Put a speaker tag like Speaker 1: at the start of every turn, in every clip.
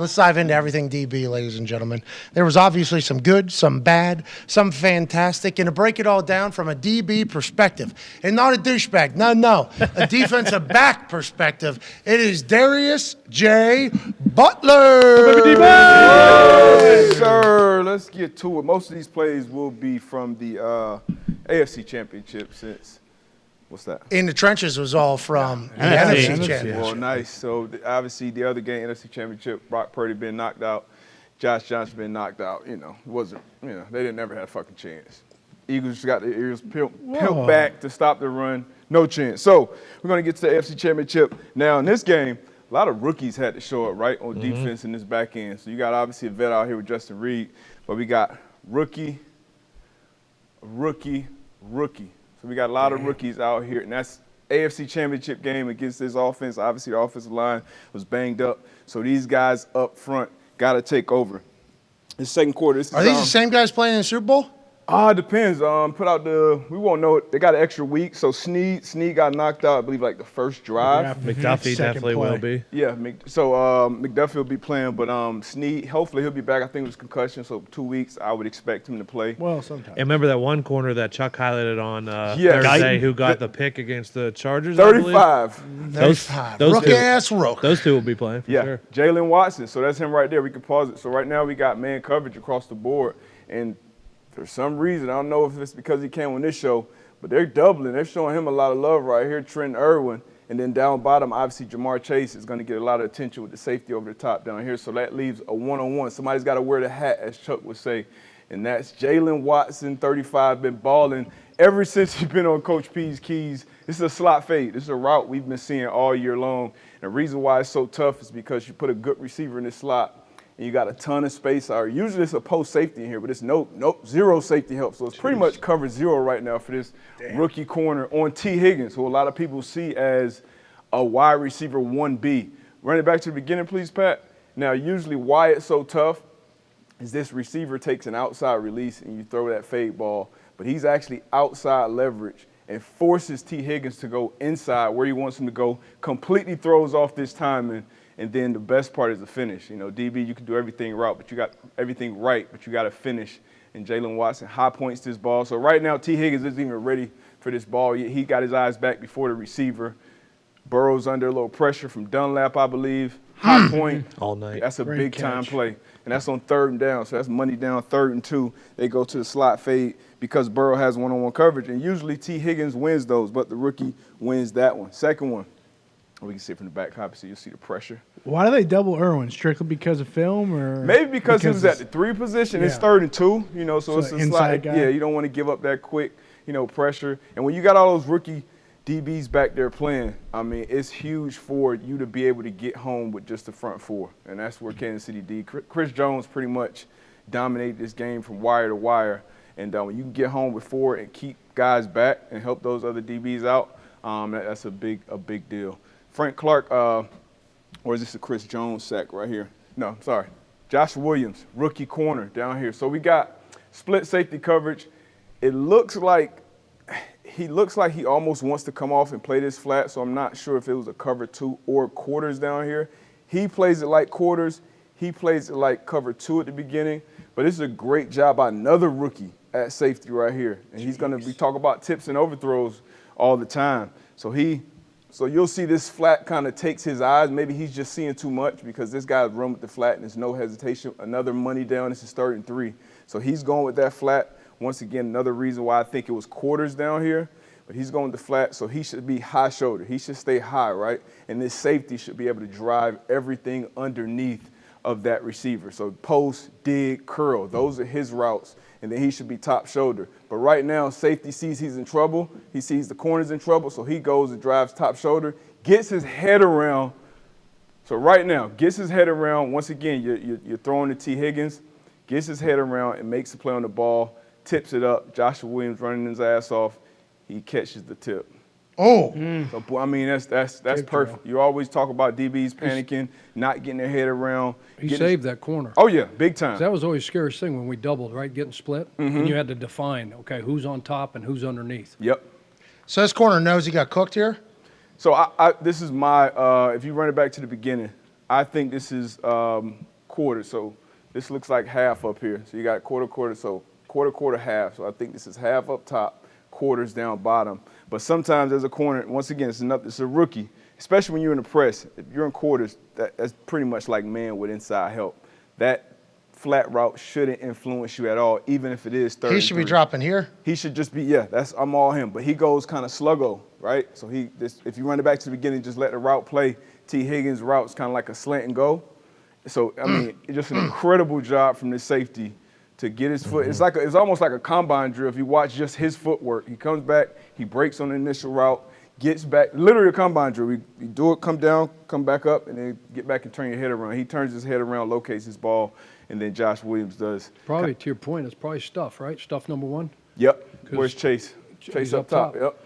Speaker 1: Let's dive into everything DB, ladies and gentlemen. There was obviously some good, some bad, some fantastic. And to break it all down from a DB perspective, and not a douchebag, no, a defensive back perspective, it is Darius J. Butler.
Speaker 2: Yes, sir. Let's get to it. Most of these plays will be from the AFC Championship since. What's that?
Speaker 1: In the Trenches was all from the NFC Championship.
Speaker 2: Well, nice. So, obviously, the other game, NFC Championship, Brock Purdy been knocked out. Josh Johnson been knocked out. They didn't ever have a fucking chance. Eagles got their ears peeled back to stop the run. No chance. So, we're going to get to the AFC Championship. Now, in this game, a lot of rookies had to show up, right, on defense in this back end. So, you got, obviously, a vet out here with Justin Reed. But we got rookie. So we got a lot of rookies out here, and that's AFC Championship game against this offense. Obviously, the offensive line was banged up, so these guys up front got to take over. The second quarter.
Speaker 1: Are these the same guys playing in the Super Bowl?
Speaker 2: It depends. We won't know it. They got an extra week, so Snead got knocked out, I believe, like the first drive.
Speaker 3: McDuffie definitely will be.
Speaker 2: Yeah, so McDuffie will be playing, but Snead, hopefully he'll be back. I think it was concussion, so 2 weeks, I would expect him to play.
Speaker 3: Well, sometimes. And remember that one corner that Chuck highlighted on Thursday who got the pick against the Chargers,
Speaker 2: 35.
Speaker 1: 35. Rook-ass Rook.
Speaker 3: Those two will be playing for sure.
Speaker 2: Jalen Watson, so that's him right there. We can pause it. So right now we got man coverage across the board, and for some reason, I don't know if it's because he came on this show, but they're doubling. They're showing him a lot of love right here, Trent Irwin. And then down bottom, obviously, Jamar Chase is going to get a lot of attention with the safety over the top down here. So that leaves a one-on-one. Somebody's got to wear the hat, as Chuck would say. And that's Jalen Watson, 35, been balling ever since he's been on Coach P's keys. This is a slot fade. This is a route we've been seeing all year long. And the reason why it's so tough is because you put a good receiver in this slot, and you got a ton of space. Usually it's a post safety in here, but it's zero safety help. So it's pretty much cover zero right now for this rookie corner on T. Higgins, who a lot of people see as a wide receiver 1B. Run it back to the beginning, please, Pat. Now, usually why it's so tough is this receiver takes an outside release and you throw that fade ball, but he's actually outside leverage and forces T. Higgins to go inside where he wants him to go, completely throws off this timing. And then the best part is the finish. DB, you can do everything right, but you got to finish. And Jalen Watson high points this ball. So right now, T. Higgins isn't even ready for this ball. He got his eyes back before the receiver. Burrow's under a little pressure from Dunlap, I believe. High point.
Speaker 3: All night.
Speaker 2: That's a big-time play. And that's on 3rd and down. So that's money down, 3rd and 2. They go to the slot fade because Burrow has one-on-one coverage. And usually T. Higgins wins those, but the rookie wins that one. Second one. We can see it from the back copy, so you'll see the pressure.
Speaker 4: Why do they double Irwin? Strictly because of film, or
Speaker 2: maybe because he was at the 3 position. It's 3rd and 2. So it's a slide guy. Yeah, you don't want to give up that quick, pressure. And when you got all those rookie DBs back there playing, I mean, it's huge for you to be able to get home with just the front four, and that's where Kansas City did. Chris Jones pretty much dominated this game from wire to wire. And when you can get home with 4 and keep guys back and help those other DBs out, that's a big deal. Frank Clark, or is this a Chris Jones sack right here? No, sorry. Josh Williams, rookie corner down here. So we got split safety coverage. It looks like he almost wants to come off and play this flat, so I'm not sure if it was a cover 2 or quarters down here. He plays it like quarters. He plays it like cover 2 at the beginning. But this is a great job by another rookie at safety right here. And he's going to be talking about tips and overthrows all the time. So you'll see this flat kind of takes his eyes. Maybe he's just seeing too much because this guy's run with the flat and there's no hesitation. Another money down. This is 3rd and 3. So he's going with that flat. Once again, another reason why I think it was quarters down here. But he's going with the flat, so he should be high shoulder. He should stay high, right? And this safety should be able to drive everything underneath of that receiver. So post, dig, curl. Those are his routes. And then he should be top shoulder. But right now, safety sees he's in trouble. He sees the corner's in trouble, so he goes and drives top shoulder, gets his head around. So right now, gets his head around. Once again, you're throwing to T. Higgins, gets his head around and makes the play on the ball, tips it up. Joshua Williams running his ass off. He catches the tip.
Speaker 1: Oh.
Speaker 2: So, I mean, that's perfect. You always talk about DBs panicking, not getting their head around.
Speaker 5: He saved that corner.
Speaker 2: Oh, yeah, big time.
Speaker 5: That was always the scariest thing when we doubled, right, getting split. And you had to define, okay, who's on top and who's underneath.
Speaker 2: Yep.
Speaker 1: So this corner knows he got cooked here?
Speaker 2: So this is my, if you run it back to the beginning, I think this is quarter. So this looks like half up here. So you got quarter, so quarter, half. So I think this is half up top, quarters down bottom. But sometimes as a corner, once again, it's a rookie, especially when you're in the press. If you're in quarters, that's pretty much like man with inside help. That flat route shouldn't influence you at all, even if it is third.
Speaker 1: He should be dropping here.
Speaker 2: He should just be, I'm all him. But he goes kind of sluggo, right? So if you run it back to the beginning, just let the route play. T. Higgins' route's kind of like a slant and go. So, I mean, it's just an incredible job from the safety to get his foot. It's almost like a combine drill if you watch just his footwork. He comes back, he breaks on the initial route, gets back, literally a combine drill. You do it, come down, come back up, and then get back and turn your head around. He turns his head around, locates his ball, and then Josh Williams does.
Speaker 5: Probably, to your point, it's probably stuff, right? Stuff number one?
Speaker 2: Yep. Where's Chase? Chase up top. Yep.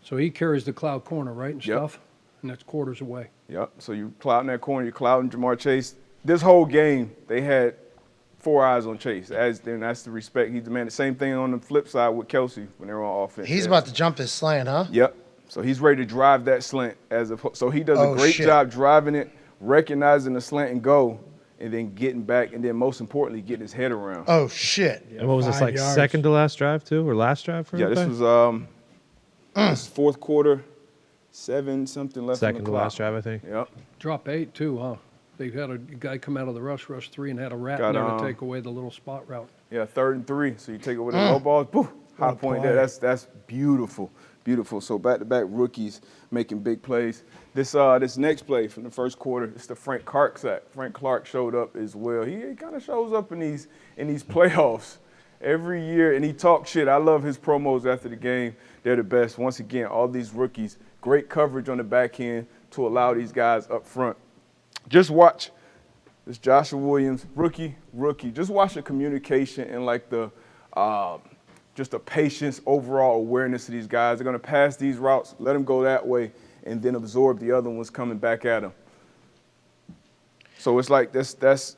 Speaker 5: So he carries the cloud corner, right, and
Speaker 2: Yep.
Speaker 5: stuff, and that's quarters away.
Speaker 2: Yep. So you clouding that corner, you're clouding Jamar Chase. This whole game, they had 4 eyes on Chase. That's the respect he demanded. Same thing on the flip side with Kelsey when they were on offense.
Speaker 1: He's about to jump his slant, huh?
Speaker 2: Yep. So he's ready to drive that slant so he does a great job driving it, recognizing the slant and go, and then getting back, and then most importantly, getting his head around.
Speaker 1: Oh shit!
Speaker 3: And what was this,
Speaker 4: 5
Speaker 3: like
Speaker 4: yards.
Speaker 3: second to last drive too, or last drive for him?
Speaker 2: This was this fourth quarter, 7 something left
Speaker 3: second
Speaker 2: on
Speaker 3: to
Speaker 2: the clock.
Speaker 3: last drive, I think.
Speaker 2: Yep.
Speaker 5: Drop 8 too, huh? They had a guy come out of the rush 3, and had a rat
Speaker 2: Got,
Speaker 5: in there to take away the little spot route.
Speaker 2: Yeah, 3rd and 3. So you take away the low balls, boom, high point there. That's beautiful, beautiful. So back-to-back rookies making big plays. This next play from the first quarter, it's the Frank Clark sack. Frank Clark showed up as well. He kind of shows up in these playoffs every year, and he talks shit. I love his promos after the game. They're the best. Once again, all these rookies, great coverage on the back end to allow these guys up front. Just watch this Joshua Williams, rookie. Just watch the communication and like the just the patience, overall awareness of these guys. They're going to pass these routes, let them go that way, and then absorb the other ones coming back at them. So it's like that's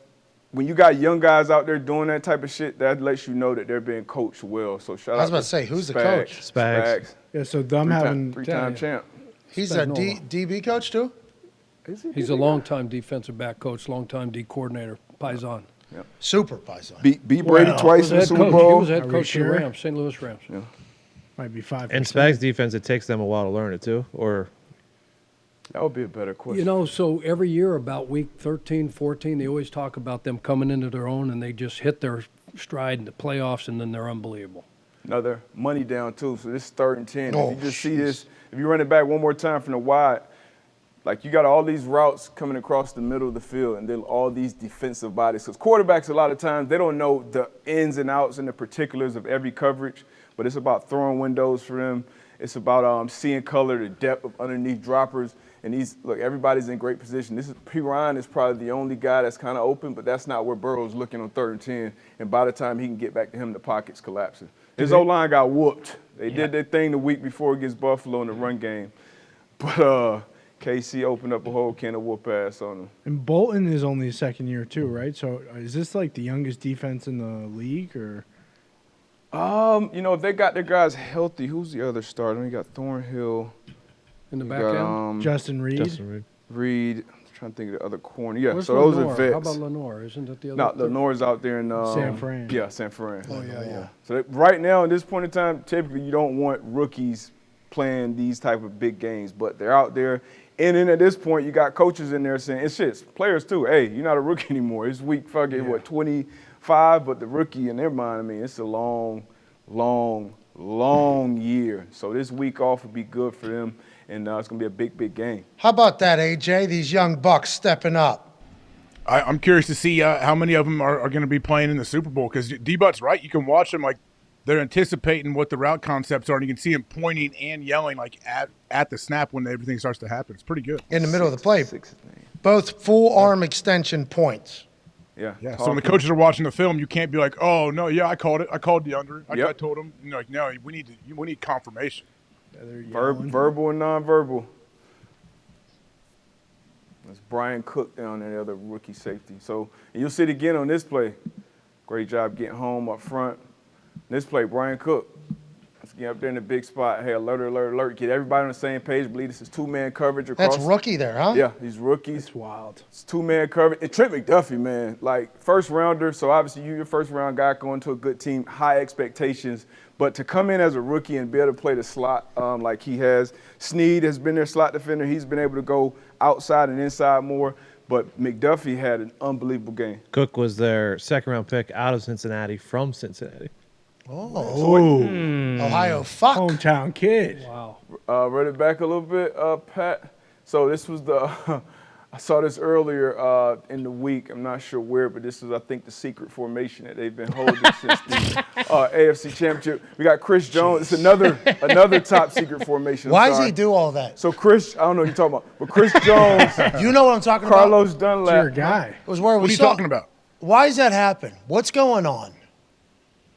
Speaker 2: when you got young guys out there doing that type of shit, that lets you know that they're being coached well. So shout out.
Speaker 1: I was about to say, who's the coach?
Speaker 3: Spags.
Speaker 4: Yeah, so them having
Speaker 2: three-time champ.
Speaker 1: He's a DB coach too.
Speaker 5: He's a long-time defensive back coach, long-time D coordinator, Paisan.
Speaker 1: Super Paisan.
Speaker 2: Beat Brady twice in the Super Bowl.
Speaker 5: He was head
Speaker 4: Are we
Speaker 5: coach of the
Speaker 4: sure?
Speaker 5: Rams, St. Louis Rams.
Speaker 2: Yeah.
Speaker 4: might be 5%.
Speaker 3: And Spags defense, it takes them a while to learn it too, or
Speaker 2: That would be a better question.
Speaker 5: You know, so every year about week 13, 14, they always talk about them coming into their own, and they just hit their stride in the playoffs, and then they're unbelievable.
Speaker 2: Another money down too. So this is 3rd and 10.
Speaker 1: Oh,
Speaker 2: if you just see this, if you run it back one more time from the wide, like you got all these routes coming across the middle of the field, and then all these defensive bodies. Because quarterbacks, a lot of times, they don't know the ins and outs and the particulars of every coverage, but it's about throwing windows for them. It's about seeing color, the depth of underneath droppers. And everybody's in great position. P. Ryan is probably the only guy that's kind of open, but that's not where Burrow's looking on 3rd and 10. And by the time he can get back to him, the pocket's collapsing. His O-line got whooped. They did their thing the week before against Buffalo in the run game. But KC opened up a whole can of whoop ass on him.
Speaker 4: And Bolton is only his second year too, right? So is this like the youngest defense in the league, or?
Speaker 2: If they got their guys healthy, who's the other starter? You got Thornhill.
Speaker 5: In the back end?
Speaker 4: Justin Reed.
Speaker 2: Reed. I'm trying to think of the other corner. Yeah,
Speaker 5: Where's
Speaker 2: so those
Speaker 5: Lenore?
Speaker 2: are vets.
Speaker 5: How about Lenore? Isn't that the other?
Speaker 2: No, Lenore's out there in
Speaker 4: San Fran.
Speaker 2: Yeah, San Fran.
Speaker 5: Oh, yeah.
Speaker 2: So right now, at this point in time, typically you don't want rookies playing these type of big games, but they're out there. And then at this point, you got coaches in there saying, it's shit, players too, hey, you're not a rookie anymore. It's week 25, but the rookie in their mind, I mean, it's a long year. So this week off would be good for them, and it's going to be a big game.
Speaker 1: How about that, AJ? These young bucks stepping up.
Speaker 6: I'm curious to see how many of them are going to be playing in the Super Bowl, because D-But's right. You can watch them like they're anticipating what the route concepts are, and you can see them pointing and yelling like at the snap when everything starts to happen. It's pretty good.
Speaker 1: In the middle of the play. Both full arm extension points.
Speaker 2: Yeah.
Speaker 6: So when the coaches are watching the film, you can't be like, "Oh no, yeah, I called it. I called the under. I told him." Like, no, we need confirmation.
Speaker 2: Verbal and nonverbal. That's Brian Cook down there, the other rookie safety. So and you'll see it again on this play. Great job getting home up front. This play, Brian Cook. Get up there in the big spot. Hey, alert, alert, alert. Get everybody on the same page. Believe this is two-man coverage across.
Speaker 1: That's rookie there, huh?
Speaker 2: Yeah, he's rookies.
Speaker 4: It's wild.
Speaker 2: It's two-man coverage. And Trent McDuffie, man, like first rounder. So obviously you're your first round guy going to a good team, high expectations. But to come in as a rookie and be able to play the slot like he has. Snead has been their slot defender. He's been able to go outside and inside more. But McDuffie had an unbelievable game.
Speaker 3: Cook was their second-round pick out of Cincinnati from Cincinnati.
Speaker 1: Oh, Ohio fuck.
Speaker 4: Hometown kid.
Speaker 5: Wow.
Speaker 2: Run it back a little bit, Pat. So this was the I saw this earlier in the week. I'm not sure where, but this is, I think, the secret formation that they've been holding since the AFC Championship. We got Chris Jones. It's another top secret formation.
Speaker 1: Why does he do all that?
Speaker 2: So Chris, I don't know what you're talking about, but Chris Jones.
Speaker 1: You know what I'm talking
Speaker 2: Carlos
Speaker 1: about?
Speaker 2: Dunlap.
Speaker 4: Your guy.
Speaker 1: It was where we
Speaker 6: What are you
Speaker 1: saw.
Speaker 6: talking about?
Speaker 1: Why does that happen? What's going on?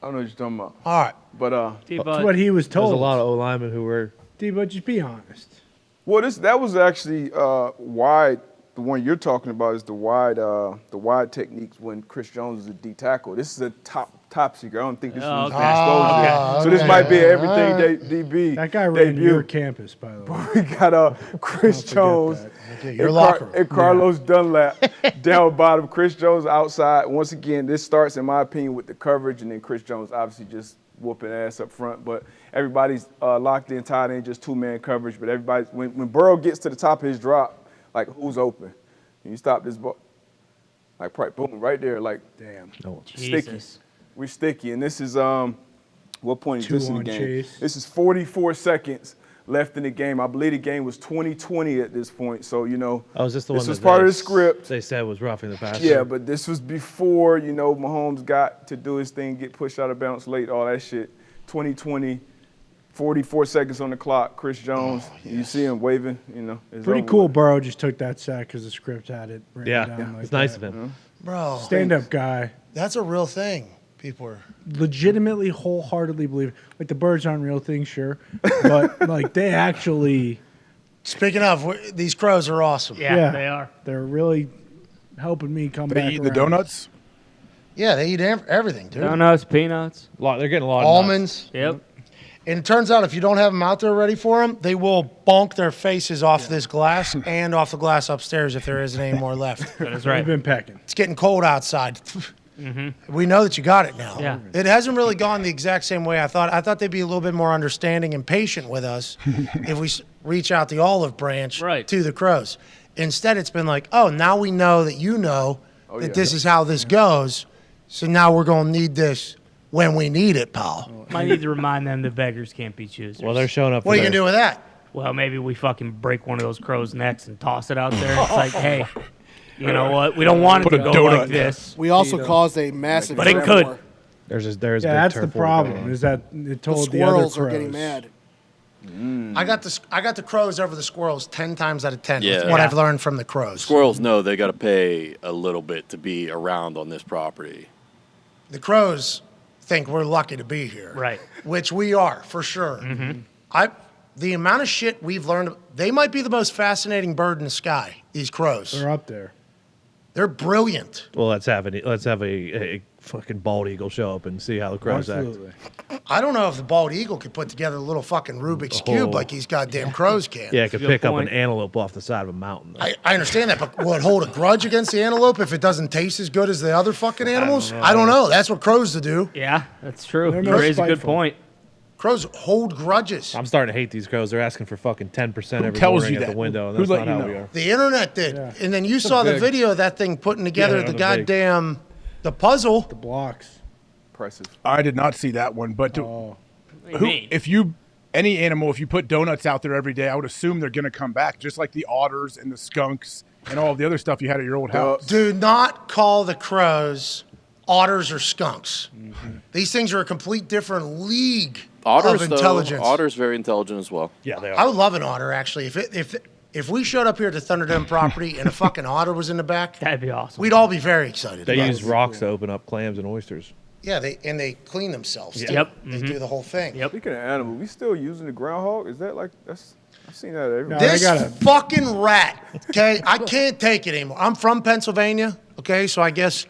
Speaker 2: I don't know what you're talking about.
Speaker 1: All right.
Speaker 2: But
Speaker 4: That's what he was
Speaker 3: There was
Speaker 4: told.
Speaker 3: a lot of O-linemen who were
Speaker 4: D-Bud, just be honest.
Speaker 2: well, that was actually wide. The one you're talking about is the wide techniques when Chris Jones is a D tackle. This is a top secret. I don't think this was exposed yet. So this might be an everything DB.
Speaker 4: That guy ran
Speaker 2: debut.
Speaker 4: your campus, by the way.
Speaker 2: We got Chris Jones
Speaker 1: Okay, your locker room.
Speaker 2: and Carlos Dunlap down bottom. Chris Jones outside. Once again, this starts, in my opinion, with the coverage, and then Chris Jones obviously just whooping ass up front. But everybody's locked in, tied in, just two-man coverage. But everybody's when Burrow gets to the top of his drop, like who's open? You stop this ball, like boom, right there, like
Speaker 4: Damn.
Speaker 2: sticky. We're sticky, and this is what point is this in the
Speaker 4: Two-on
Speaker 2: game?
Speaker 4: chase.
Speaker 2: This is 44 seconds left in the game. I believe the game was 20-20 at this point. So
Speaker 3: Oh, is this the one
Speaker 2: this was
Speaker 3: that
Speaker 2: part of
Speaker 3: they
Speaker 2: the script.
Speaker 3: They said was roughing the passer?
Speaker 2: Yeah, but this was before Mahomes got to do his thing, get pushed out of bounds late, all that shit. 20-20. 44 seconds on the clock. Chris Jones, you see him waving. It's
Speaker 4: Pretty
Speaker 2: over
Speaker 4: cool.
Speaker 2: with.
Speaker 4: Burrow just took that sack because the script had it written
Speaker 3: Yeah,
Speaker 4: down like
Speaker 3: it's nice
Speaker 4: that.
Speaker 3: of him.
Speaker 1: Bro,
Speaker 4: Stand-up guy.
Speaker 1: that's a real thing. People are.
Speaker 4: Legitimately, wholeheartedly believe it. Like, the birds aren't real things, sure. But, like, they actually...
Speaker 1: Speaking of, these crows are awesome.
Speaker 7: Yeah, they are.
Speaker 4: They're really helping me come
Speaker 6: They
Speaker 4: back
Speaker 6: eating the
Speaker 4: around.
Speaker 6: donuts?
Speaker 1: Yeah, they eat everything, dude.
Speaker 7: Donuts, peanuts.
Speaker 3: They're getting a lot of nuts.
Speaker 1: Almonds.
Speaker 7: Yep.
Speaker 1: And it turns out if you don't have them out there ready for them, they will bonk their faces off this glass and off the glass upstairs if there isn't any more left.
Speaker 7: That is
Speaker 4: They've
Speaker 7: right.
Speaker 4: been pecking.
Speaker 1: It's getting cold outside. We know that you got it now.
Speaker 7: Yeah.
Speaker 1: It hasn't really gone the exact same way I thought. I thought they'd be a little bit more understanding and patient with us if we reach out the olive branch
Speaker 7: Right.
Speaker 1: to the crows. Instead, it's been like, oh, now we know that you know that this is how this goes. So now we're going to need this when we need it, pal.
Speaker 7: Might need to remind them that beggars can't be choosers.
Speaker 3: Well, they're showing up.
Speaker 1: What are you going to do with that?
Speaker 7: Well, maybe we fucking break one of those crows' necks and toss it out there. It's like, hey, you know what? We don't want it
Speaker 6: Put
Speaker 7: to
Speaker 6: a
Speaker 7: go
Speaker 6: donut
Speaker 7: like this.
Speaker 8: We also caused a massive.
Speaker 7: But it
Speaker 8: turf
Speaker 7: could.
Speaker 8: war.
Speaker 3: There's a
Speaker 4: Yeah,
Speaker 3: big
Speaker 4: that's the
Speaker 3: turf war
Speaker 4: problem,
Speaker 3: going on.
Speaker 4: is that it
Speaker 8: The
Speaker 4: told the other
Speaker 8: squirrels
Speaker 4: crows.
Speaker 8: are getting mad.
Speaker 1: I got the crows over the squirrels 10 times out of 10 with
Speaker 9: Yeah.
Speaker 1: what
Speaker 7: Yeah.
Speaker 1: I've learned from the crows.
Speaker 9: Squirrels know they got to pay a little bit to be around on this property.
Speaker 1: The crows think we're lucky to be here.
Speaker 7: Right.
Speaker 1: Which we are, for sure. The amount of shit we've learned, they might be the most fascinating bird in the sky, these crows.
Speaker 4: They're up there.
Speaker 1: They're brilliant.
Speaker 3: Well, let's have a fucking bald eagle show up and see how the crows
Speaker 4: Absolutely.
Speaker 1: I don't know if the bald eagle could put together a little fucking Rubik's Cube like these goddamn crows can.
Speaker 3: act. Yeah, it could
Speaker 7: Good
Speaker 3: pick up
Speaker 7: point.
Speaker 3: an antelope off the side of a mountain.
Speaker 1: I understand that, but will it hold a grudge against the antelope if it doesn't taste as good as the other fucking animals? I don't know. That's what crows do.
Speaker 7: Yeah, that's true.
Speaker 4: They're
Speaker 7: You
Speaker 4: more
Speaker 7: raise a good
Speaker 4: spiteful.
Speaker 7: point.
Speaker 1: Crows hold grudges.
Speaker 3: I'm starting to hate these crows. They're asking for fucking 10% every
Speaker 6: tells
Speaker 3: morning
Speaker 6: you
Speaker 3: at the
Speaker 6: that?
Speaker 3: window, and
Speaker 6: Who
Speaker 3: that's
Speaker 6: let
Speaker 3: not
Speaker 6: you
Speaker 3: how we
Speaker 6: know?
Speaker 3: are.
Speaker 1: The internet did.
Speaker 4: Yeah.
Speaker 1: And then you saw the
Speaker 4: big.
Speaker 1: video of that thing putting together
Speaker 3: Yeah,
Speaker 1: the
Speaker 3: they're big.
Speaker 1: goddamn, the puzzle.
Speaker 4: The blocks.
Speaker 2: Impressive.
Speaker 6: I did not see that one. But
Speaker 4: Oh.
Speaker 7: What do you mean?
Speaker 6: if any animal, if you put donuts out there every day, I would assume they're going to come back, just like the otters and the skunks and all of the other stuff you had at your old house.
Speaker 1: Do not call the crows otters or skunks. These things are a complete different league
Speaker 9: Otters,
Speaker 1: of intelligence.
Speaker 9: though, otters very intelligent as well.
Speaker 3: Yeah, they
Speaker 1: I
Speaker 3: are.
Speaker 1: would love an otter, actually. If we showed up here at the Thunderdome property and a fucking otter was in the back,
Speaker 7: That'd be awesome.
Speaker 1: we'd all be very excited.
Speaker 3: They
Speaker 1: about
Speaker 3: use
Speaker 1: it.
Speaker 3: rocks to open up clams and oysters.
Speaker 1: Yeah, they clean themselves. too.
Speaker 7: Yep.
Speaker 1: They do the whole thing.
Speaker 7: Yep.
Speaker 2: Speaking of animal, we still using the groundhog? Is that like that's? I've seen that everywhere.
Speaker 4: No.
Speaker 1: This
Speaker 4: I gotta-
Speaker 1: fucking rat, okay? I can't take it anymore. I'm from Pennsylvania, okay? So I guess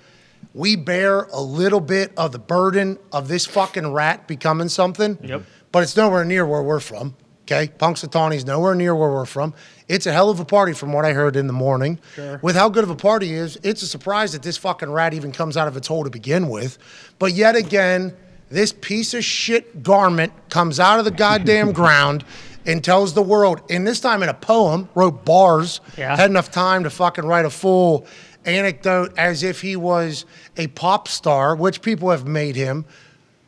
Speaker 1: we bear a little bit of the burden of this fucking rat becoming something.
Speaker 7: Yep.
Speaker 1: but it's nowhere near where we're from. Okay, Punxsutawney's nowhere near where we're from. It's a hell of a party from what I heard in the morning.
Speaker 4: Sure.
Speaker 1: With how good of a party is, it's a surprise that this fucking rat even comes out of its hole to begin with. But yet again, this piece of shit garment comes out of the goddamn ground and tells the world, and this time in a poem, wrote bars, had enough time to fucking write a full anecdote as if he was a pop star, which people have made him.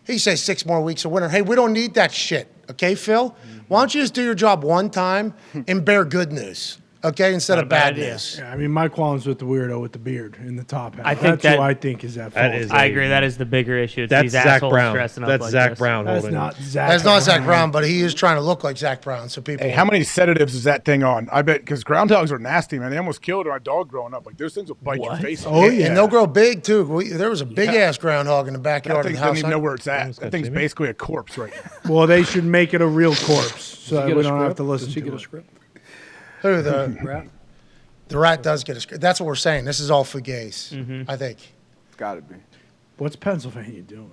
Speaker 1: He says 6 more weeks of winter. Hey, we don't need that shit. Okay, Phil? Why don't you just do your job one time and bear good news, okay, instead of bad news?
Speaker 4: Yeah, I mean, my qualms with the weirdo with the beard and the top hat.
Speaker 7: I think
Speaker 4: That's who I think is at fault.
Speaker 7: I agree. That is the bigger issue. It's
Speaker 3: That's
Speaker 7: these
Speaker 3: Zach
Speaker 7: assholes
Speaker 3: Brown.
Speaker 7: dressing up
Speaker 3: That's
Speaker 7: like
Speaker 3: Zach
Speaker 7: this.
Speaker 3: Brown
Speaker 4: That's
Speaker 3: holding
Speaker 4: not
Speaker 3: it.
Speaker 4: Zach.
Speaker 1: That's not Zach Brown, but he is trying to look like Zach Brown, so people...
Speaker 6: Hey, how many sedatives is that thing on? I bet, because groundhogs are nasty, man. They almost killed our dog growing up. Like, those things will bite your face off.
Speaker 4: Oh, yeah.
Speaker 1: And they'll grow big, too. There was a big-ass groundhog in the
Speaker 6: That
Speaker 1: backyard of
Speaker 6: thing
Speaker 1: the
Speaker 6: doesn't
Speaker 1: house.
Speaker 6: even know where it's at. That thing's
Speaker 3: Jimmy.
Speaker 6: basically a corpse right now.
Speaker 4: Well, they should make it a real corpse so that
Speaker 5: Get
Speaker 4: we
Speaker 5: a
Speaker 4: don't have
Speaker 5: script?
Speaker 4: to listen
Speaker 5: Does he
Speaker 4: to
Speaker 5: get a
Speaker 4: it.
Speaker 5: script?
Speaker 1: Who, the
Speaker 5: Rat?
Speaker 1: The rat does get a script. That's what we're saying. This is all fugazi, I think.
Speaker 2: It's got to be.
Speaker 4: What's Pennsylvania doing?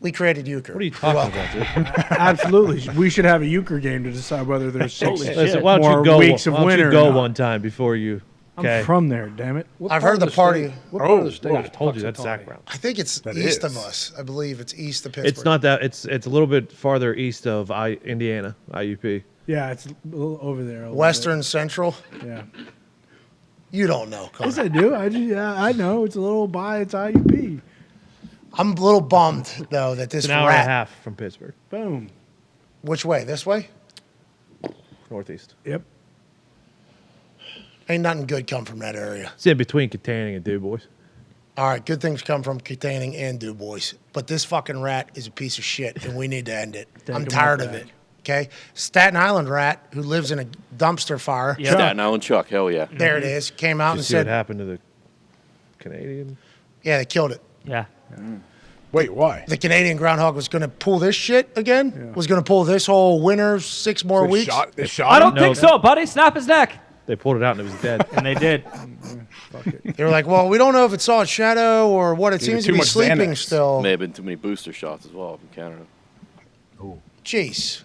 Speaker 1: We created euchre.
Speaker 3: What are you talking about, dude?
Speaker 4: Absolutely. We should have a euchre game to decide whether there's 6
Speaker 3: Listen, why don't
Speaker 4: more
Speaker 3: you go?
Speaker 4: weeks of
Speaker 3: Why don't
Speaker 4: winter
Speaker 3: you
Speaker 4: or
Speaker 3: go
Speaker 4: not.
Speaker 3: one time before you? Okay.
Speaker 4: I'm from there, damn it.
Speaker 5: What
Speaker 1: I've
Speaker 5: part
Speaker 1: heard
Speaker 5: of
Speaker 1: the party-
Speaker 5: state- What part of the state
Speaker 3: I
Speaker 5: is
Speaker 3: told you that's
Speaker 5: Punxsutawney?
Speaker 3: Zach Brown.
Speaker 1: I think it's
Speaker 6: That
Speaker 1: east of
Speaker 6: is.
Speaker 1: us. I believe it's east of Pittsburgh.
Speaker 3: It's not that. It's a little bit farther east of Indiana, IUP.
Speaker 4: Yeah, it's a little over there. a little
Speaker 1: Western Central.
Speaker 4: bit. Yeah.
Speaker 1: You don't know, Connor.
Speaker 4: Yes, I do. I know. It's a little by. It's IUP.
Speaker 1: I'm a little bummed, though, that this
Speaker 3: It's an hour
Speaker 1: rat...
Speaker 3: and a half from Pittsburgh,
Speaker 4: Boom.
Speaker 1: Which way? This way?
Speaker 3: northeast.
Speaker 4: Yep.
Speaker 1: Ain't nothing good come from that area.
Speaker 3: It's in between Containing and DuBois.
Speaker 1: All right, good things come from Containing and DuBois. But this fucking rat is a piece of shit, and we need to end it. I'm
Speaker 4: him
Speaker 1: tired
Speaker 4: up
Speaker 1: of
Speaker 4: back.
Speaker 1: it, okay? Staten Island rat, who lives in a dumpster fire.
Speaker 7: Yeah.
Speaker 9: Staten Island Chuck, hell yeah.
Speaker 1: There it is. Came out
Speaker 3: Did you
Speaker 1: and
Speaker 3: see what
Speaker 1: said,
Speaker 3: happened to the Canadian?
Speaker 1: yeah, they killed it.
Speaker 7: Yeah.
Speaker 6: Wait, why?
Speaker 1: The Canadian groundhog was going to pull this shit again? Was going to pull this whole winter 6 more
Speaker 6: They
Speaker 1: weeks?
Speaker 6: They shot
Speaker 7: I
Speaker 6: him?
Speaker 7: don't think so, buddy. Snap his neck.
Speaker 3: They pulled it out and it was dead.
Speaker 7: And they did.
Speaker 1: They were like, well, we don't know if it saw a shadow or what. It
Speaker 6: Either
Speaker 1: seems
Speaker 6: too
Speaker 1: to be
Speaker 6: much
Speaker 1: sleeping
Speaker 6: Xanax.
Speaker 1: still.
Speaker 9: May have been too many booster shots as well from Canada.
Speaker 1: Jeez.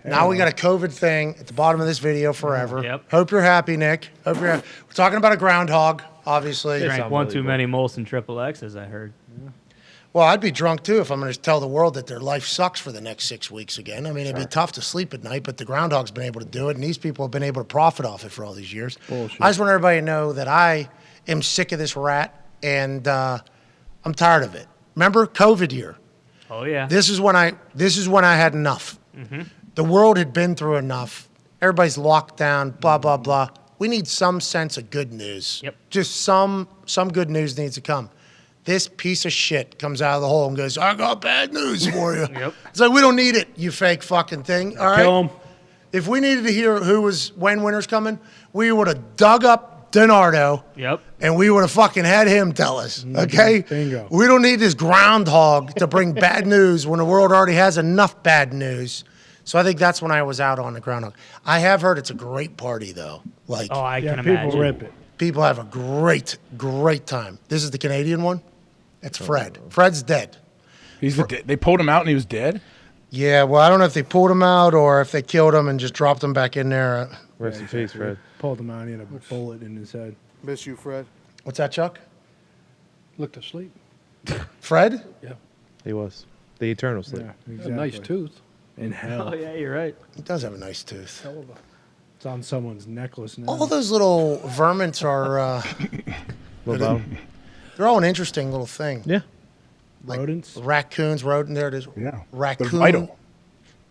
Speaker 1: Now we got a COVID thing at the bottom of this video forever.
Speaker 7: Yep.
Speaker 1: Hope you're happy, Nick. Hope you're happy. We're talking about a groundhog, obviously.
Speaker 3: It's
Speaker 7: Drank one too
Speaker 3: unbelievable.
Speaker 7: many Molson Triple X's, I heard.
Speaker 1: Well, I'd be drunk too if I'm going to tell the world that their life sucks for the next 6 weeks again. I mean, it'd be tough to sleep at night, but the groundhog's been able to do it, and these people have been able to profit off it for all these years. I just want everybody to know that I am sick of this rat, and I'm tired of it. Remember COVID year?
Speaker 7: Oh, yeah.
Speaker 1: This is when I had enough. The world had been through enough. Everybody's locked down, blah, blah, blah. We need some sense of good news.
Speaker 7: Yep.
Speaker 1: Just some good news needs to come. This piece of shit comes out of the hole and goes, I got bad news for you.
Speaker 7: Yep.
Speaker 1: It's like, we don't need it, you fake fucking thing. All right?
Speaker 4: Kill him.
Speaker 1: If we needed to hear when winter's coming, we would have dug up DiNardo
Speaker 7: Yep.
Speaker 1: and we would have fucking had him tell us, okay?
Speaker 4: Bingo.
Speaker 1: We don't need this groundhog to bring bad news when the world already has enough bad news. So I think that's when I was out on the groundhog. I have heard it's a great party, though. Like,
Speaker 7: Oh, I
Speaker 4: Yeah,
Speaker 7: can
Speaker 4: people
Speaker 7: imagine.
Speaker 4: rip it.
Speaker 1: people have a great, great time. This is the Canadian one. It's Fred. Fred's dead.
Speaker 6: They pulled him out and he was dead?
Speaker 1: Yeah, well, I don't know if they pulled him out or if they killed him and just dropped him back in there.
Speaker 3: Rest in peace, Fred.
Speaker 4: Pulled him out. He had a bullet in his head.
Speaker 8: Miss you, Fred.
Speaker 1: What's that, Chuck?
Speaker 5: Looked asleep.
Speaker 1: Fred?
Speaker 5: Yeah.
Speaker 3: He was the eternal sleep.
Speaker 4: Yeah,
Speaker 5: A
Speaker 4: exactly.
Speaker 5: nice tooth.
Speaker 4: In hell.
Speaker 7: Oh, yeah, you're right.
Speaker 1: He does have a nice tooth.
Speaker 4: It's on someone's necklace now.
Speaker 1: All those little vermints are,
Speaker 3: What about him?
Speaker 1: they're all an interesting little thing.
Speaker 3: Yeah.
Speaker 4: rodents.
Speaker 1: Raccoons, rodent, there it is.
Speaker 6: Yeah.
Speaker 1: Raccoon.
Speaker 6: They're vital.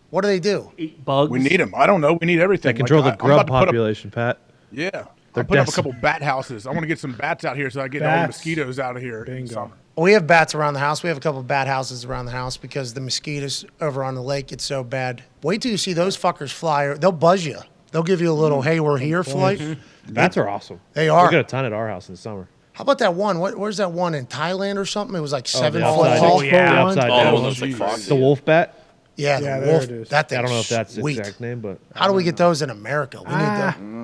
Speaker 1: What do they do?
Speaker 7: Eat bugs.
Speaker 6: We need them. I don't know. We need everything.
Speaker 3: They control
Speaker 6: Like,
Speaker 3: the
Speaker 6: I'm about
Speaker 3: grub
Speaker 6: to put up-
Speaker 3: population, Pat.
Speaker 6: Yeah.
Speaker 3: They're
Speaker 6: I'll put up a
Speaker 3: decim-
Speaker 6: couple bat houses. I want to get some bats out here so I get all the
Speaker 4: Bats.
Speaker 6: mosquitoes out of here. in
Speaker 4: Bingo.
Speaker 6: summer.
Speaker 1: We have bats around the house. We have a couple of bat houses around the house because the mosquitoes over on the lake get so bad. Wait till you see those fuckers fly. They'll buzz you. They'll give you a little, hey, we're here flight.
Speaker 3: Bats are awesome.
Speaker 1: They are.
Speaker 3: We get a ton at our house in the summer.
Speaker 1: How about that one? Where's that one in Thailand or something? It was like 7
Speaker 3: the
Speaker 1: foot
Speaker 3: upside-
Speaker 1: tall.
Speaker 7: Oh, yeah.
Speaker 3: The upside
Speaker 9: Oh,
Speaker 3: down
Speaker 9: one
Speaker 3: one.
Speaker 9: looks like foxes.
Speaker 3: The wolf bat.
Speaker 1: Yeah, the
Speaker 4: Yeah, there
Speaker 1: wolf.
Speaker 4: it is.
Speaker 1: That thing
Speaker 3: I don't know if that's
Speaker 1: sweet.
Speaker 3: the exact name, but
Speaker 1: How do we get those in America? We need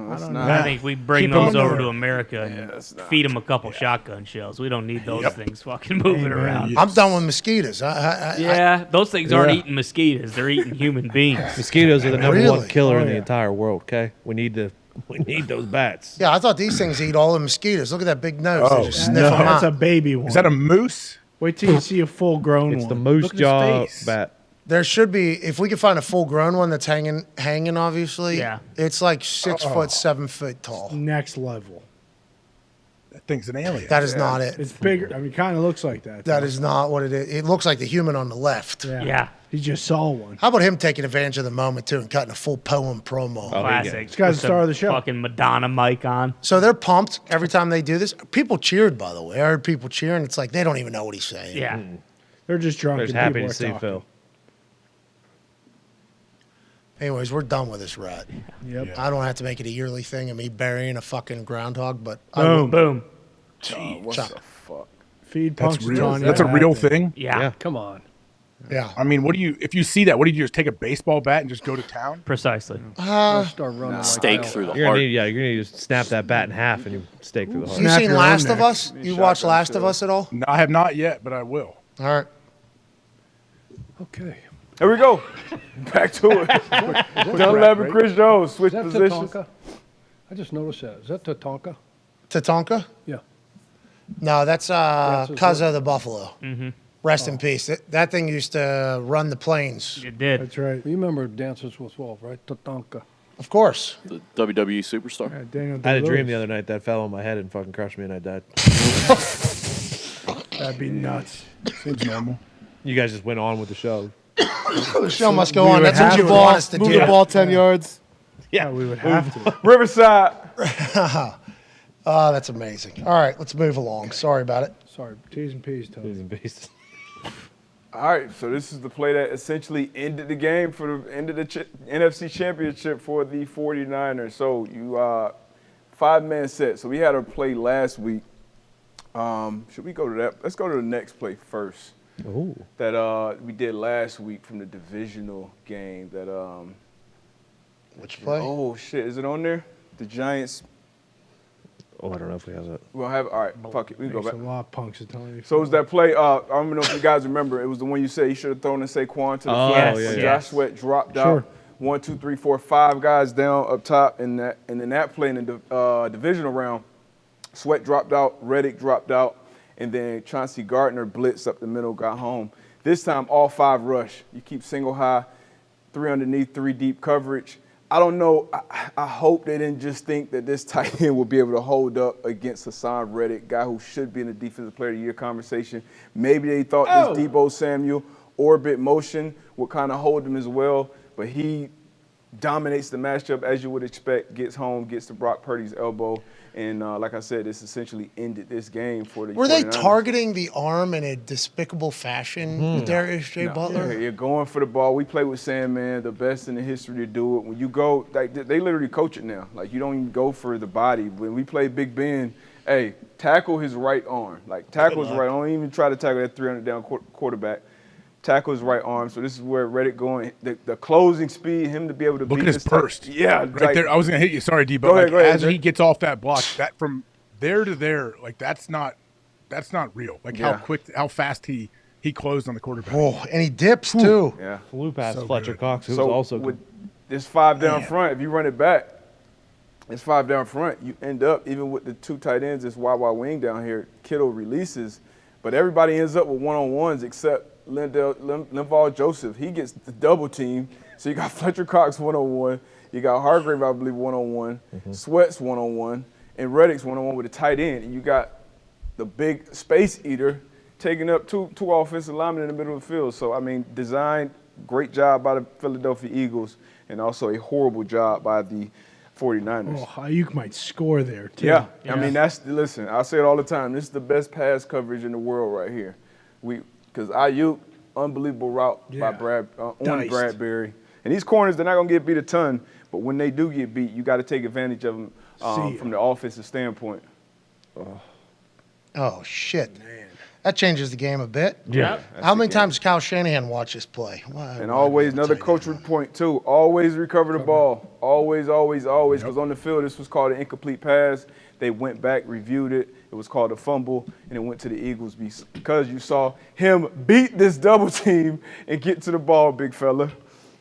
Speaker 2: No, it's
Speaker 4: don't
Speaker 2: not.
Speaker 4: know.
Speaker 7: I think we bring
Speaker 6: Keep 'em
Speaker 7: those over
Speaker 6: under.
Speaker 7: to America and
Speaker 2: it's not.
Speaker 7: feed them a couple shotgun shells. We don't need those things fucking moving
Speaker 4: Amen.
Speaker 7: around.
Speaker 1: I'm done with mosquitoes.
Speaker 7: Yeah, those things aren't eating mosquitoes. They're eating human beings.
Speaker 3: Mosquitoes are the number
Speaker 1: Really?
Speaker 3: one killer
Speaker 4: Oh,
Speaker 3: in the
Speaker 4: yeah.
Speaker 3: entire world. Okay, we need those bats.
Speaker 1: Yeah, I thought these things eat all the mosquitoes. Look at that big nose. They just sniff them
Speaker 4: That's
Speaker 1: out.
Speaker 4: a baby one.
Speaker 6: Is that a moose?
Speaker 4: Wait till you see a full-grown one.
Speaker 3: It's the moose
Speaker 6: Look at his
Speaker 3: jaw
Speaker 6: face.
Speaker 3: bat.
Speaker 1: There should be, if we can find a full-grown one that's hanging, obviously.
Speaker 7: Yeah.
Speaker 1: It's like 6 foot, 7 foot tall.
Speaker 4: Next level.
Speaker 6: That thing's an alien.
Speaker 1: That is not it.
Speaker 4: It's bigger. I mean, kind of looks like that.
Speaker 1: That is not what it is. It looks like the human on the left.
Speaker 7: Yeah.
Speaker 4: He just saw one.
Speaker 1: How about him taking advantage of the moment too and cutting a full poem promo?
Speaker 7: Classic.
Speaker 4: This guy's the star of the show.
Speaker 7: Fucking Madonna mic on.
Speaker 1: So they're pumped every time they do this. People cheered, by the way. I heard people cheering. It's like they don't even know what he's saying.
Speaker 7: Yeah.
Speaker 4: They're just drunk.
Speaker 3: They're
Speaker 4: and
Speaker 3: just happy
Speaker 4: people
Speaker 3: to
Speaker 4: are
Speaker 3: see
Speaker 4: talking.
Speaker 3: Phil.
Speaker 1: Anyways, we're done with this rat.
Speaker 4: Yep.
Speaker 1: I don't have to make it a yearly thing of me burying a fucking groundhog, but
Speaker 4: Boom.
Speaker 7: Boom.
Speaker 2: What
Speaker 1: Chuck.
Speaker 2: the fuck?
Speaker 4: Feed
Speaker 6: That's
Speaker 4: Punxsutawney.
Speaker 6: real. That's a
Speaker 4: that
Speaker 6: real
Speaker 4: thing.
Speaker 6: thing.
Speaker 7: Yeah.
Speaker 3: Yeah.
Speaker 5: Come on.
Speaker 1: Yeah.
Speaker 6: I mean, if you see that, what do you do? Just take a baseball bat and just go to town?
Speaker 7: Precisely.
Speaker 5: Let's start running like
Speaker 9: Stake
Speaker 5: hell.
Speaker 9: through the
Speaker 3: You're
Speaker 9: heart.
Speaker 3: gonna need to snap that bat in half and you stake through the heart.
Speaker 1: You
Speaker 4: Snap
Speaker 1: seen
Speaker 4: your own
Speaker 1: Last of
Speaker 4: neck.
Speaker 1: Us? You watched
Speaker 2: shotgun
Speaker 1: Last of
Speaker 2: shell.
Speaker 1: Us at all?
Speaker 6: No, I have not yet, but I will.
Speaker 1: All right.
Speaker 5: Okay.
Speaker 2: Here we go. Back to it. Dunlap and Chris Jones switch
Speaker 5: Is that
Speaker 2: positions.
Speaker 5: Tatanka? I just noticed that. Is that Tatanka?
Speaker 1: Tatanka?
Speaker 5: Yeah.
Speaker 1: No, that's
Speaker 5: That's his
Speaker 1: Cuzzo the Buffalo. Rest in peace. That thing used to run the planes.
Speaker 7: It did.
Speaker 4: That's right.
Speaker 5: You remember Dances with Wolves, right? Tatanka.
Speaker 1: Of course.
Speaker 9: The WWE superstar.
Speaker 4: Yeah, Daniel
Speaker 3: I had a dream
Speaker 4: Day-Lewis.
Speaker 3: the other night that fell on my head and fucking crushed me and I died.
Speaker 4: That'd be nuts.
Speaker 6: Seems normal.
Speaker 3: You guys just went on with the show.
Speaker 1: The show must go
Speaker 4: we
Speaker 1: on.
Speaker 4: would
Speaker 1: That's what
Speaker 4: have
Speaker 1: you
Speaker 4: to.
Speaker 1: want us to
Speaker 8: Move
Speaker 1: do.
Speaker 8: the ball 10 yards.
Speaker 4: Yeah, we would have to.
Speaker 2: Riverside.
Speaker 1: Oh, that's amazing. All right, let's move along. Sorry about it.
Speaker 4: Sorry, T's and P's, Toby.
Speaker 2: All right, so this is the play that essentially ended the game for the end of the NFC Championship for the 49ers. So you 5-man set. So we had a play last week. Should we go to that? Let's go to the next play first.
Speaker 3: Ooh.
Speaker 2: That we did last week from the divisional game. That
Speaker 1: Which play?
Speaker 2: oh shit, is it on there? The Giants.
Speaker 3: Oh, I don't know if we have that.
Speaker 2: We'll have. All right, fuck it. We can go
Speaker 4: Makes
Speaker 2: back.
Speaker 4: a lot of Punxsutawney.
Speaker 2: So it was that play. I don't know if you guys remember. It was the one you said he should have thrown to Saquon to the
Speaker 3: Oh,
Speaker 2: flat.
Speaker 3: yeah,
Speaker 2: when
Speaker 3: yeah.
Speaker 2: Josh Sweat dropped
Speaker 4: Sure.
Speaker 2: out. 1, 2, 3, 4, 5 guys down up top in that. And then that play in the divisional round, Sweat dropped out, Reddick dropped out, and then Chauncey Gardner blitzed up the middle, got home. This time all 5 rush. You keep single high, 3 underneath, 3 deep coverage. I don't know. I hope they didn't just think that this tight end will be able to hold up against Hassan Reddick, guy who should be in the Defensive Player of the Year conversation. Maybe they thought this Deebo Samuel orbit motion would kind of hold him as well, but he dominates the matchup as you would expect, gets home, gets to Brock Purdy's elbow, and like I said, this essentially ended this game for the
Speaker 1: Were they
Speaker 2: 49ers.
Speaker 1: targeting the arm in a despicable fashion with Darius J. Butler?
Speaker 2: Yeah, you're going for the ball. We play with Sandman, the best in the history to do it. When you go, like, they literally coach it now. Like, you don't even go for the body. When we play Big Ben, hey, tackle his right arm. Like, tackle his right arm. Don't even try to tackle that 300-down quarterback. Tackle his right arm. So this is where Reddick going. The closing speed, him to be able to
Speaker 6: Look
Speaker 2: beat
Speaker 6: at his
Speaker 2: this type-
Speaker 6: burst.
Speaker 2: Yeah,
Speaker 6: Right
Speaker 2: like,
Speaker 6: there. I was gonna hit you. Sorry, D, but
Speaker 2: Go ahead,
Speaker 6: like,
Speaker 2: go ahead,
Speaker 6: as
Speaker 2: Jay.
Speaker 6: he gets off that block, that from there to there, like that's not real. Like
Speaker 2: Yeah.
Speaker 6: how fast he closed on the quarterback.
Speaker 1: Oh, and he dips too.
Speaker 2: yeah.
Speaker 3: Flew past
Speaker 6: So
Speaker 3: Fletcher
Speaker 6: good.
Speaker 3: Cox, who
Speaker 2: So
Speaker 3: was also
Speaker 2: with this 5 down
Speaker 6: Man.
Speaker 2: front, if you run it back, it's 5 down front. You end up, even with the 2 tight ends, this wide wing down here, Kittle releases, but everybody ends up with one-on-ones except Linval Joseph. He gets the double team. So you got Fletcher Cox one-on-one. You got Hargrave, I believe, one-on-one. Sweat's one-on-one. And Reddick's one-on-one with a tight end. And you got the big space eater taking up two offensive linemen in the middle of the field. So, I mean, designed, great job by the Philadelphia Eagles, and also a horrible job by the 49ers.
Speaker 4: Oh, Ayuk might score there, too.
Speaker 2: Yeah. I mean, listen, I say it all the time. This is the best pass coverage in the world right here. Because Ayuk, unbelievable route by
Speaker 4: Diced.
Speaker 2: Bradbury. And these corners, they're not going to get beat a ton, but when they do get beat, you got to take advantage of them from the offensive standpoint.
Speaker 1: Oh, shit. That changes the game a bit.
Speaker 3: Yeah.
Speaker 1: How many times Kyle Shanahan watches play?
Speaker 2: And always, another coach would point too, always recover the ball. Always, always, always. Because on the field, this was called an incomplete pass. They went back, reviewed it. It was called a fumble, and it went to the Eagles because you saw him beat this double team and get to the ball, big fella.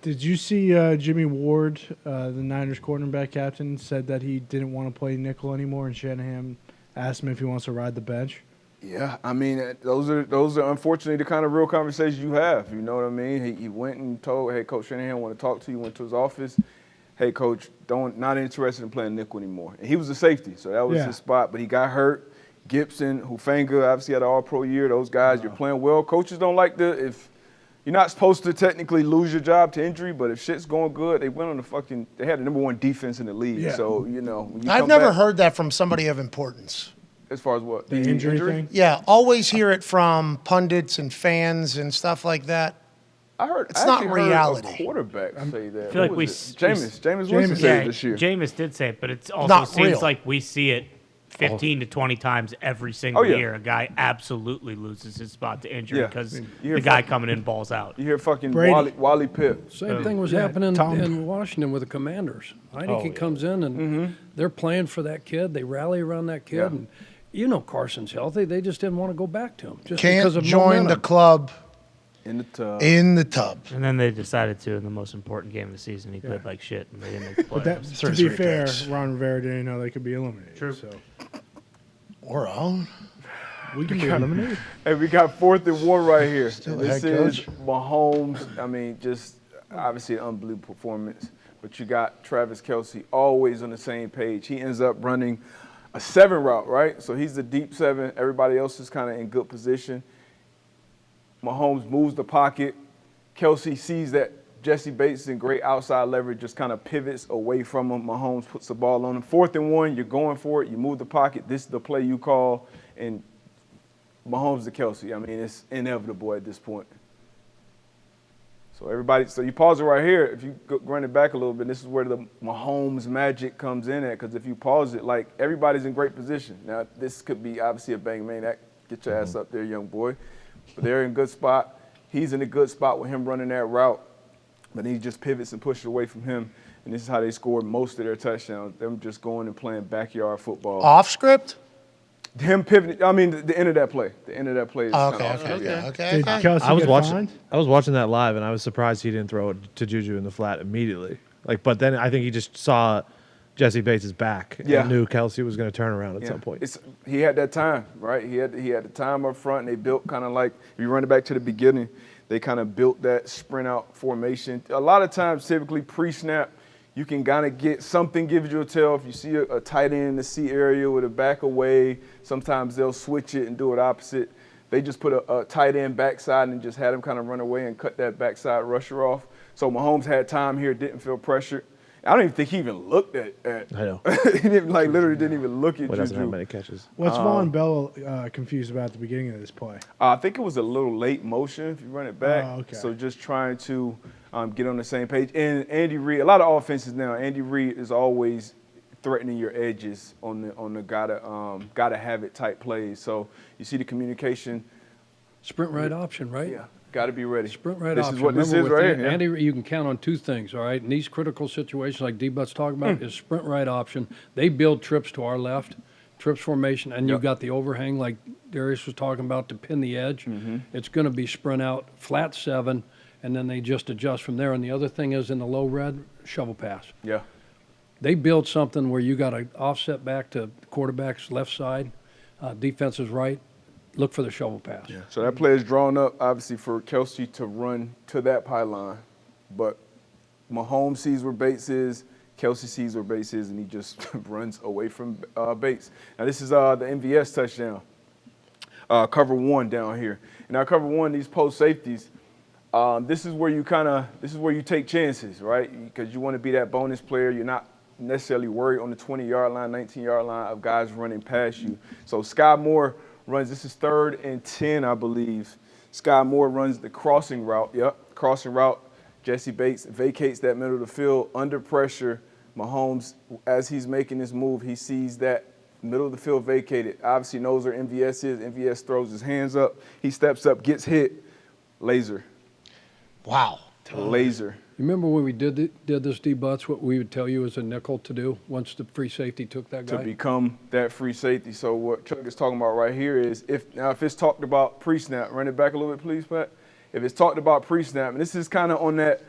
Speaker 4: Did you see Jimmy Ward, the Niners cornerback captain, said that he didn't want to play nickel anymore, and Shanahan asked him if he wants to ride the bench?
Speaker 2: Yeah, I mean, those are unfortunately the kind of real conversations you have. You know what I mean? He went and told, hey, Coach Shanahan, I want to talk to you. Went to his office. Hey, Coach, not interested in playing nickel anymore. And he was a safety, so that was his spot. But he got hurt. Gibson, Hufanga, obviously had an all-pro year. Those guys, you're playing well. Coaches don't like if you're not supposed to technically lose your job to injury, but if shit's going good, they went on they had the number 1 defense in the league. Yeah. So, you know. When
Speaker 1: I've never heard that from somebody of importance.
Speaker 2: As far as what?
Speaker 4: The injury thing?
Speaker 1: Yeah, always hear it from pundits and fans and stuff like that.
Speaker 2: I heard
Speaker 1: it's not reality.
Speaker 2: A quarterback say that.
Speaker 7: I feel like
Speaker 2: Jameis Winston said it this year.
Speaker 7: Jameis did say it, but it also
Speaker 1: Not
Speaker 7: seems
Speaker 1: real.
Speaker 7: like we see it 15 to 20 times every single year. A guy absolutely loses his spot to injury because the guy coming in balls out.
Speaker 2: You hear fucking Wally Pipp.
Speaker 5: Same thing was happening in Washington with the Commanders. Heineke comes in and they're playing for that kid. They rally around that kid. And you know Carson's healthy. They just didn't want to go back to him. Just because
Speaker 1: Can't
Speaker 5: of
Speaker 1: join
Speaker 5: momentum.
Speaker 1: the club
Speaker 2: In the tub.
Speaker 1: in the tub.
Speaker 7: And then they decided to in the most important game of the season. He played like shit, and they didn't make the
Speaker 4: But that,
Speaker 7: playoffs.
Speaker 4: to be fair, Ron Rivera didn't know they could be eliminated. True. So
Speaker 1: We're on.
Speaker 4: we can be eliminated.
Speaker 2: Hey, we got 4th and 1 right here.
Speaker 1: Still
Speaker 2: This
Speaker 1: the head
Speaker 2: is
Speaker 1: coach.
Speaker 2: Mahomes. I mean, just obviously an unbelievable performance. But you got Travis Kelce always on the same page. He ends up running a 7 route, right? So he's the deep 7. Everybody else is kind of in good position. Mahomes moves the pocket. Kelce sees that Jesse Bates is in great outside leverage, just kind of pivots away from him. Mahomes puts the ball on him. 4th and 1, you're going for it. You move the pocket. This is the play you call. And Mahomes to Kelce. I mean, it's inevitable at this point. So you pause it right here. If you run it back a little bit, this is where the Mahomes magic comes in at. Because if you pause it, like, everybody's in great position. Now, this could be obviously a bang maniac. Get your ass up there, young boy. But they're in a good spot. He's in a good spot with him running that route. But then he just pivots and pushes away from him. And this is how they scored most of their touchdowns. Them just going and playing backyard football.
Speaker 1: Off script?
Speaker 2: Him pivoting. I mean, the end of that play. The end of that play is kind of off script.
Speaker 1: Okay.
Speaker 4: Did Kelce
Speaker 3: I was
Speaker 4: get
Speaker 3: watching.
Speaker 4: fined?
Speaker 3: I was watching that live, and I was surprised he didn't throw it to Juju in the flat immediately. But then I think he just saw Jesse Bates' back and knew Kelce was going to turn around at some point.
Speaker 2: He had that time, right? He had the time up front, and they built kind of like, if you run it back to the beginning, they kind of built that sprint out formation. A lot of times, typically pre-snap, you can kind of get something gives you a tell. If you see a tight end in the C area with a back away, sometimes they'll switch it and do it opposite. They just put a tight end backside and just had him kind of run away and cut that backside rusher off. So Mahomes had time here, didn't feel pressured. I don't even think he even looked at
Speaker 3: I know.
Speaker 2: he didn't, literally didn't even look at
Speaker 3: But doesn't have
Speaker 2: Juju.
Speaker 3: many catches.
Speaker 4: What's Von Bell confused about at the beginning of this play?
Speaker 2: I think it was a little late motion if you run it back.
Speaker 4: Oh, okay.
Speaker 2: So just trying to get on the same page. And Andy Reid, a lot of offenses now, Andy Reid is always threatening your edges on the gotta have it type plays. So you see the communication.
Speaker 5: Sprint right option, right?
Speaker 2: Yeah, got to be ready.
Speaker 5: Sprint right
Speaker 2: This
Speaker 5: option.
Speaker 2: is what this is
Speaker 5: Remember,
Speaker 2: right
Speaker 5: with
Speaker 2: here. Yeah.
Speaker 5: Andy, you can count on 2 things, all right? In these critical situations like D-But's talking about is sprint right option. They build trips to our left, trips formation, and you got the overhang like Darius was talking about to pin the edge. It's going to be sprint out, flat 7, and then they just adjust from there. And the other thing is in the low red, shovel pass.
Speaker 2: Yeah.
Speaker 5: They build something where you got to offset back to the quarterback's left side, defense is right. Look for the shovel pass.
Speaker 2: Yeah. So that play is drawn up, obviously, for Kelce to run to that pylon. But Mahomes sees where Bates is, Kelce sees where Bates is, and he just runs away from Bates. Now, this is the MVS touchdown. Cover 1 down here. And now, cover 1, these post safeties, this is where you take chances, right? Because you want to be that bonus player. You're not necessarily worried on the 20-yard line, 19-yard line of guys running past you. So Sky Moore runs, this is 3rd and 10, I believe. Sky Moore runs the crossing route. Yep, crossing route. Jesse Bates vacates that middle of the field under pressure. Mahomes, as he's making this move, he sees that middle of the field vacated. Obviously knows where MVS is. MVS throws his hands up. He steps up, gets hit. Laser.
Speaker 1: Wow.
Speaker 2: Laser.
Speaker 5: You remember when we did this, D-Butts, what we would tell you as a nickel to do once the free safety took that guy?
Speaker 2: To become that free safety. So what Chuck is talking about right here is if it's talked about pre-snap, run it back a little bit, please, Pat. If it's talked about pre-snap, and this is kind of on that,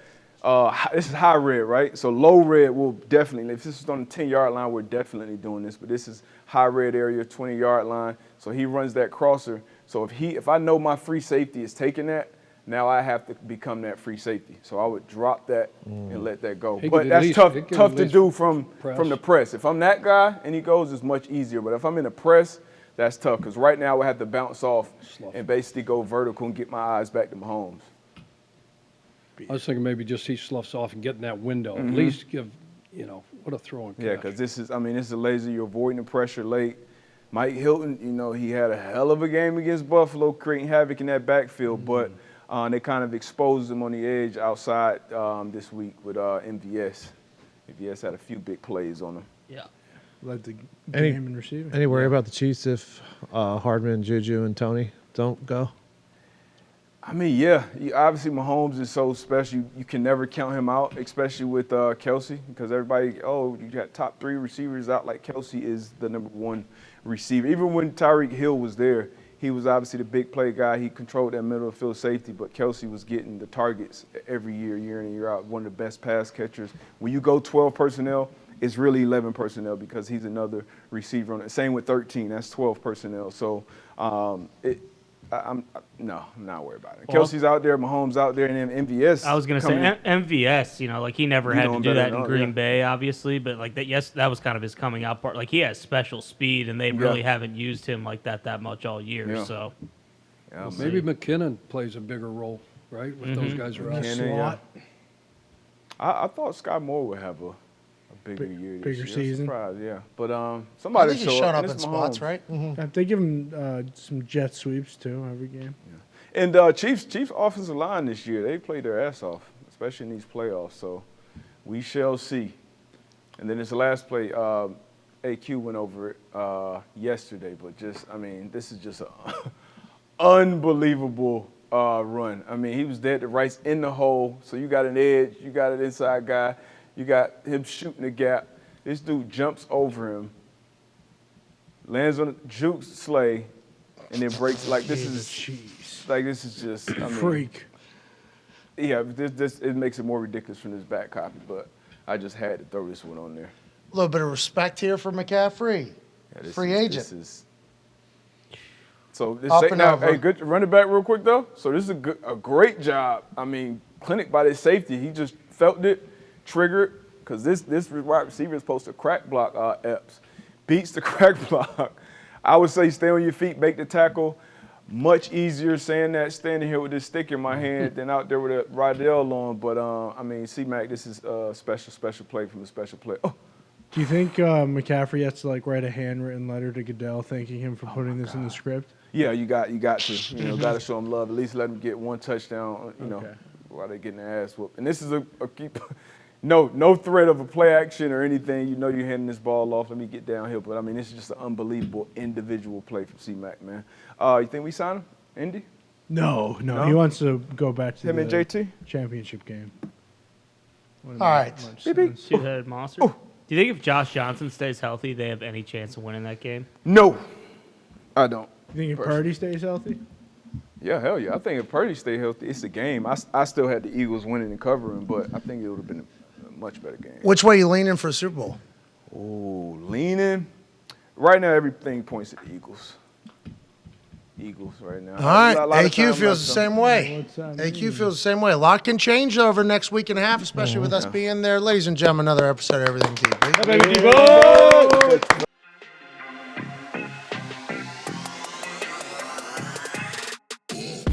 Speaker 2: this is high red, right? So low red will definitely, if this is on the 10-yard line, we're definitely doing this. But this is high red area, 20-yard line. So he runs that crosser. So if I know my free safety is taking that, now I have to become that free safety. So I would drop that and let that go. But that's tough to do from the press. If I'm that guy and he goes, it's much easier. But if I'm in the press, that's tough. Because right now I have to bounce off and basically go vertical and get my eyes back to Mahomes.
Speaker 5: I was thinking maybe just he sloughs off and get in that window. At least give, what a throwing catch.
Speaker 2: Yeah, because this is a laser. You're avoiding the pressure late. Mike Hilton, he had a hell of a game against Buffalo, creating havoc in that backfield. But they kind of exposed him on the edge outside this week with MVS. MVS had a few big plays on him.
Speaker 7: Yeah.
Speaker 4: Led the game in receiving.
Speaker 3: Any worry about the Chiefs if Hardman, Juju, and Tony don't go?
Speaker 2: I mean, yeah. Obviously, Mahomes is so special. You can never count him out, especially with Kelsey, because everybody, you got top 3 receivers out. Like Kelsey is the number 1 receiver. Even when Tyreek Hill was there, he was obviously the big play guy. He controlled that middle of the field safety, but Kelsey was getting the targets every year in and year out. One of the best pass catchers. When you go 12 personnel, it's really 11 personnel because he's another receiver on it. Same with 13. That's 12 personnel. So I'm not worried about it. Kelsey's out there, Mahomes out there, and then MVS.
Speaker 7: I was going to say MVS, he never had to do that in Green Bay, obviously, but that was kind of his coming out part. Like, he has special speed, and they really haven't used him like that much all year. So
Speaker 5: maybe McKinnon plays a bigger role, right? With those guys around.
Speaker 2: McKinnon, I thought Sky Moore would have a bigger year.
Speaker 4: Bigger season.
Speaker 2: Surprise, yeah. But somebody
Speaker 1: I think he's shown up in spots, right? Mm-hmm.
Speaker 4: They give him some jet sweeps too every game.
Speaker 2: Yeah. And Chiefs offensive line this year, they played their ass off, especially in these playoffs. So we shall see. And then this last play, AQ went over it yesterday, but this is just an unbelievable run. I mean, he was dead to rights in the hole. So you got an edge, you got an inside guy. You got him shooting the gap. This dude jumps over him, lands on a juke sleigh, and then breaks. This is just
Speaker 4: freak.
Speaker 2: Yeah, it makes it more ridiculous from this back copy, but I just had to throw this one on there.
Speaker 1: A little bit of respect here for McCaffrey.
Speaker 2: Yeah,
Speaker 1: Free agent.
Speaker 2: Hey, good. Run it back real quick though. So this is a great job. I mean, clinic by this safety. He just felt it. Triggered, because this wide receiver is supposed to crack block Epps. Beats the crack block. I would say stay on your feet, make the tackle. Much easier saying that standing here with this stick in my hand than out there with a Rydell on. But, C-Mac, this is a special play from a special play. Oh.
Speaker 4: Do you think McCaffrey has to write a handwritten letter to Goodell thanking him for putting this in the script?
Speaker 2: Yeah, you got to. Got to show him love. At least let him get one touchdown, while they're getting their ass whooped. And this is a keep – No threat of a play action or anything. You're handing this ball off. Let me get downhill. But, this is just an unbelievable individual play from C-Mac, man. You think we sign him, Indy?
Speaker 4: No. He wants to go back to
Speaker 2: him and JT
Speaker 4: championship game.
Speaker 1: All right.
Speaker 7: Two-headed monster. Oh. Do you think if Josh Johnson stays healthy, they have any chance of winning that game?
Speaker 2: No, I don't.
Speaker 4: You think if Purdy stays healthy?
Speaker 2: Yeah, hell yeah. I think if Purdy stay healthy, it's a game. I still had the Eagles winning and covering, but I think it would have been a much better game.
Speaker 1: Which way you leaning for a Super Bowl?
Speaker 2: Oh, leaning? Right now, everything points to the Eagles. Eagles right now.
Speaker 1: All right. AQ feels the same way. AQ feels the same way. A lot can change over next week and a half, especially with us being there. Ladies and gentlemen, another episode of Everything TV.